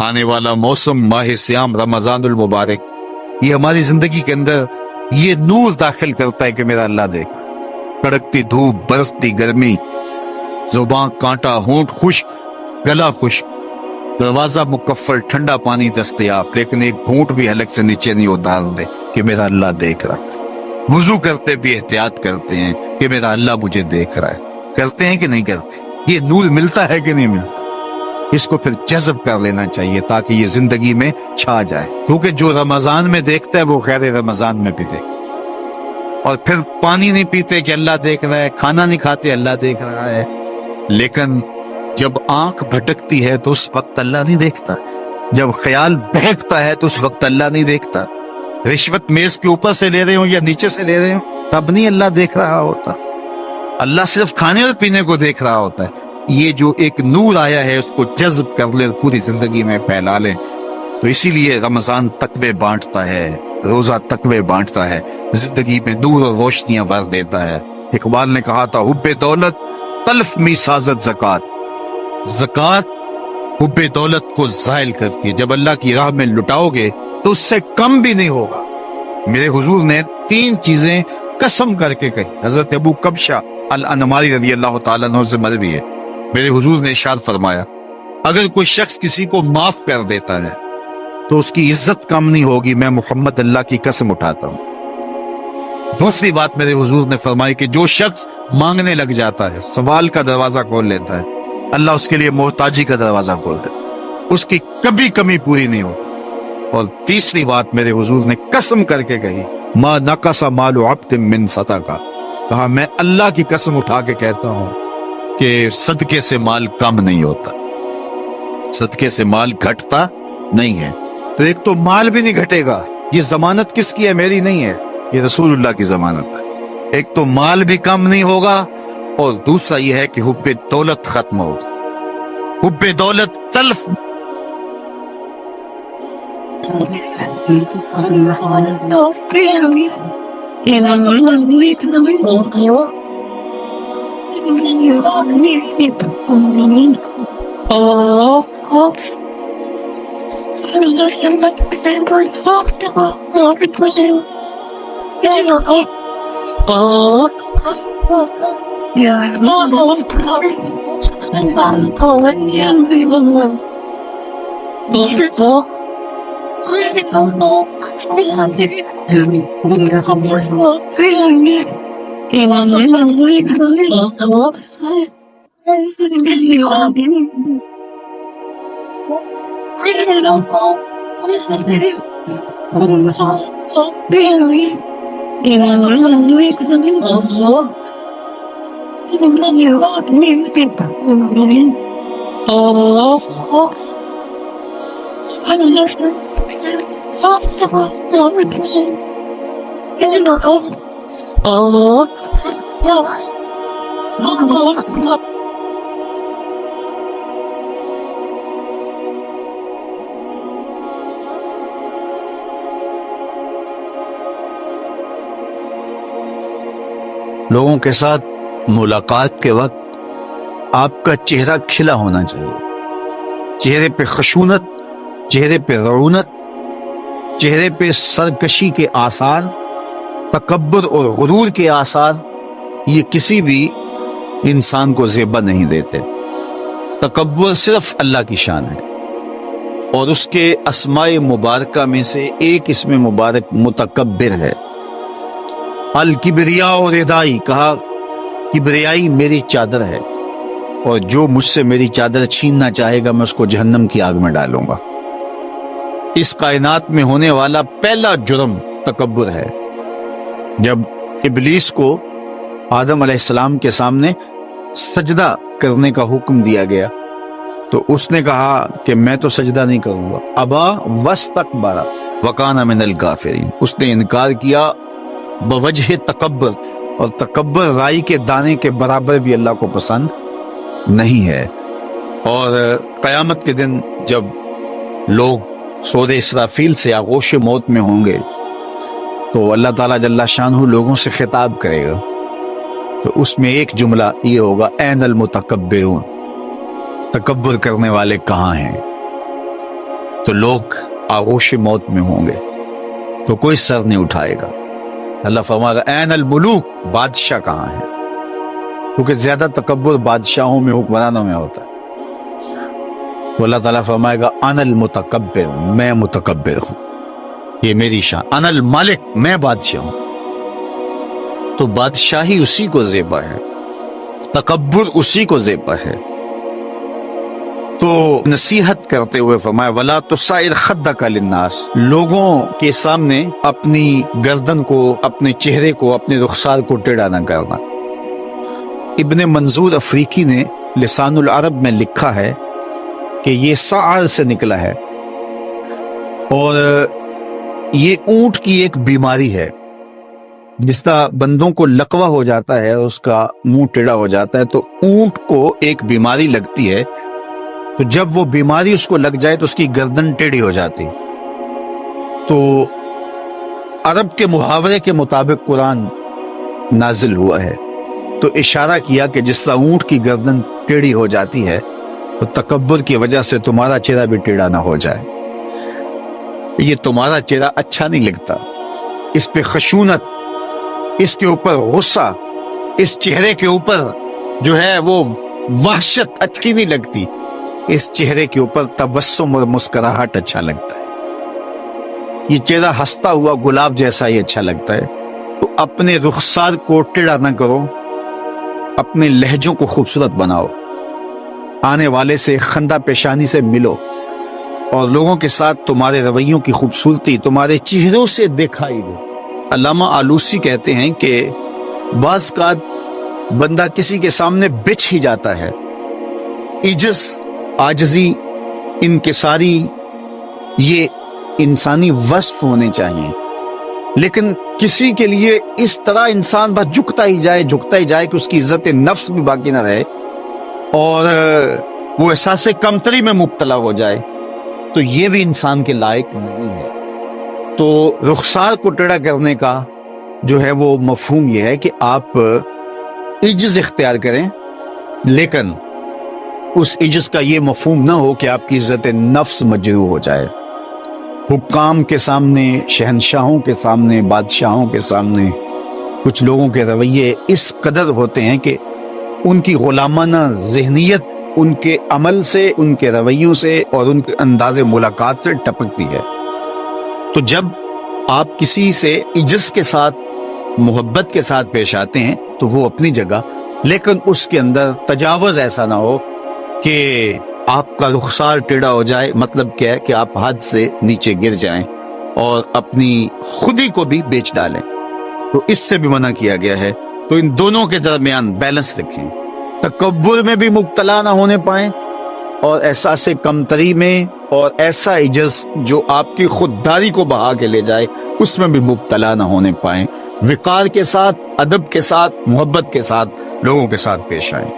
آنے والا موسم ماہ سیام رمضان المبارک، یہ ہماری زندگی کے اندر یہ نور داخل کرتا ہے کہ میرا اللہ دیکھ، کڑکتی دھوپ، برستی گرمی، زباں کانٹا، ہونٹ خشک، گلا خشک، دروازہ مکفل، ٹھنڈا پانی دستیاب، لیکن ایک گھونٹ بھی حلق سے نیچے نہیں اتار دے کہ میرا اللہ دیکھ رہا۔ وضو کرتے بھی احتیاط کرتے ہیں کہ میرا اللہ مجھے دیکھ رہا ہے، کرتے ہیں کہ نہیں کرتے؟ یہ نور ملتا ہے کہ نہیں ملتا؟ اس کو پھر جذب کر لینا چاہیے تاکہ یہ زندگی میں چھا جائے، کیونکہ جو رمضان میں دیکھتا ہے وہ غیر رمضان میں بھی دیکھتا۔ اور پھر پانی نہیں پیتے کہ اللہ دیکھ رہا ہے، کھانا نہیں کھاتے اللہ دیکھ رہا ہے، لیکن جب آنکھ بھٹکتی ہے تو اس وقت اللہ نہیں دیکھتا، جب خیال بہکتا ہے تو اس وقت اللہ نہیں دیکھتا، رشوت میز کے اوپر سے لے رہے ہوں یا نیچے سے لے رہے ہوں تب نہیں اللہ دیکھ رہا ہوتا، اللہ صرف کھانے اور پینے کو دیکھ رہا ہوتا ہے۔ یہ جو ایک نور آیا ہے اس کو جذب کر لے، پوری زندگی میں پھیلا لے۔ تو اسی لیے رمضان تقوی بانٹتا ہے، روزہ تقوی بانٹتا ہے، زندگی میں نور اور روشنیاں بھر دیتا ہے۔ اقبال نے کہا تھا حب دولت تلف می سازت زکات، زکات حب دولت کو زائل کرتی ہے، جب اللہ کی راہ میں لٹاؤ گے تو اس سے کم بھی نہیں ہوگا۔ میرے حضور نے 3 چیزیں قسم کر کے کہی، حضرت ابو کبشہ الانماری رضی اللہ تعالیٰ عنہ سے مروی ہے، میرے حضور نے ارشاد فرمایا اگر کوئی شخص کسی کو معاف کر دیتا ہے تو اس کی عزت کم نہیں ہوگی، میں محمد اللہ کی قسم اٹھاتا ہوں۔ دوسری بات میرے حضور نے فرمائی کہ جو شخص مانگنے لگ جاتا ہے، سوال کا دروازہ کھول لیتا ہے، اللہ اس کے لیے محتاجی کا دروازہ کھول دیتا ہے، اس کی کبھی کمی پوری نہیں ہوتی۔ اور تیسری بات میرے حضور نے قسم کر کے کہی ما نقص مال عبد من صدقہ، کہا میں اللہ کی قسم اٹھا کے کہتا ہوں کہ صدقے سے مال کم نہیں ہوتا، صدقے سے مال گھٹتا نہیں ہے۔ تو ایک تو مال بھی نہیں گھٹے گا، یہ ضمانت کس کی ہے؟ میری نہیں ہے، یہ رسول اللہ کی ضمانت ہے۔ ایک تو مال بھی کم نہیں ہوگا، اور دوسرا یہ ہے کہ حب دولت ختم ہوگا، حب دولت تلف۔ لوگوں کے ساتھ ملاقات کے وقت آپ کا چہرہ کھلا ہونا چاہیے، چہرے پہ خشونت، چہرے پہ رعونت، چہرے پہ سرکشی کے آثار، تکبر اور غرور کے آثار، یہ کسی بھی انسان کو زیبا نہیں دیتے۔ تکبر صرف اللہ کی شان ہے، اور اس کے اسماء مبارکہ میں سے ایک اسم مبارک متکبر ہے۔ الکبریاء اور ردائی، کہا کبریائی میری چادر ہے، اور جو مجھ سے میری چادر چھیننا چاہے گا میں اس کو جہنم کی آگ میں ڈالوں گا۔ اس کائنات میں ہونے والا پہلا جرم تکبر ہے۔ جب ابلیس کو آدم علیہ السلام کے سامنے سجدہ کرنے کا حکم دیا گیا تو اس نے کہا کہ میں تو سجدہ نہیں کروں گا، ابا واستکبر وکان من الکافرین، اس نے انکار کیا بوجہ تکبر، اور تکبر رائی کے دانے کے برابر بھی اللہ کو پسند نہیں ہے۔ اور قیامت کے دن جب لوگ سور اسرافیل سے آغوش موت میں ہوں گے تو اللہ تعالیٰ جل شانہ لوگوں سے خطاب کرے گا، تو اس میں ایک جملہ یہ ہوگا این المتکبرون، تکبر کرنے والے کہاں ہیں؟ تو لوگ آغوش موت میں ہوں گے تو کوئی سر نہیں اٹھائے گا. اللہ فرمائے گا این الملوک، بادشاہ کہاں ہے؟ کیونکہ زیادہ تکبر بادشاہوں میں، حکمرانوں میں ہوتا ہے. تو اللہ تعالیٰ فرمائے گا انا المتکبر، میں متکبر ہوں، یہ میری شان. انا المالک، میں بادشاہ ہوں. تو بادشاہی اسی کو زیبا ہے، تکبر اسی کو زیبا ہے. تو نصیحت کرتے ہوئے فرمایا وَلَا تُصَعِّرْ خَدَّكَ لِلنَّاسِ، لوگوں کے سامنے اپنی گردن کو، اپنے چہرے کو، اپنے رخسار کو ٹیڑھا نہ کرنا. ابن منظور افریقی نے لسان العرب میں لکھا ہے کہ یہ سعر سے نکلا ہے، اور یہ اونٹ کی ایک بیماری ہے. جس طرح بندوں کو لقوہ ہو جاتا ہے، اس کا منہ ٹیڑھا ہو جاتا ہے، تو اونٹ کو ایک بیماری لگتی ہے. تو جب وہ بیماری اس کو لگ جائے تو اس کی گردن ٹیڑھی ہو جاتی. تو عرب کے محاورے کے مطابق قرآن نازل ہوا ہے. تو اشارہ کیا کہ جس طرح اونٹ کی گردن ٹیڑھی ہو جاتی ہے تو تکبر کی وجہ سے تمہارا چہرہ بھی ٹیڑھا نہ ہو جائے. یہ تمہارا چہرہ اچھا نہیں لگتا، اس پہ خشونت، اس کے اوپر غصہ، اس چہرے کے اوپر جو ہے وہ وحشت اچھی نہیں لگتی. اس چہرے کے اوپر تبسم اور مسکراہٹ اچھا لگتا ہے. یہ چہرہ ہنستا ہوا گلاب جیسا ہی اچھا لگتا ہے. تو اپنے رخسار کو ٹیڑھا نہ کرو، اپنے لہجوں کو خوبصورت بناؤ، آنے والے سے خندہ پیشانی سے ملو، اور لوگوں کے ساتھ تمہارے رویوں کی خوبصورتی تمہارے چہروں سے دکھائی دے. علامہ آلوسی کہتے ہیں کہ بعض کا بندہ کسی کے سامنے بچ ہی جاتا ہے. عجز، عاجزی، انکساری یہ انسانی وصف ہونے چاہیے. لیکن کسی کے لیے اس طرح انسان بس جھکتا ہی جائے کہ اس کی عزت نفس بھی باقی نہ رہے اور وہ احساس کمتری میں مبتلا ہو جائے، تو یہ بھی انسان کے لائق نہیں ہے. تو رخسار کو ٹیڑھا کرنے کا جو ہے وہ مفہوم یہ ہے کہ آپ عجز اختیار کریں، لیکن اس عجز کا یہ مفہوم نہ ہو کہ آپ کی عزت نفس مجروح ہو جائے. حکام کے سامنے، شہنشاہوں کے سامنے، بادشاہوں کے سامنے کچھ لوگوں کے رویے اس قدر ہوتے ہیں کہ ان کی غلامانہ ذہنیت ان کے عمل سے، ان کے رویوں سے اور ان کے انداز ملاقات سے ٹپکتی ہے. تو جب آپ کسی سے عجز کے ساتھ، محبت کے ساتھ پیش آتے ہیں تو وہ اپنی جگہ، لیکن اس کے اندر تجاوز ایسا نہ ہو کہ آپ کا رخسار ٹیڑھا ہو جائے. مطلب کیا ہے کہ آپ حد سے نیچے گر جائیں اور اپنی خودی کو بھی بیچ ڈالیں. تو اس سے بھی منع کیا گیا ہے. تو ان دونوں کے درمیان بیلنس رکھیں، تکبر میں بھی مبتلا نہ ہونے پائیں اور احساس کمتری میں اور ایسا عجز جو آپ کی خودداری کو بہا کے لے جائے اس میں بھی مبتلا نہ ہونے پائیں. وقار کے ساتھ، ادب کے ساتھ، محبت کے ساتھ لوگوں کے ساتھ پیش آئیں.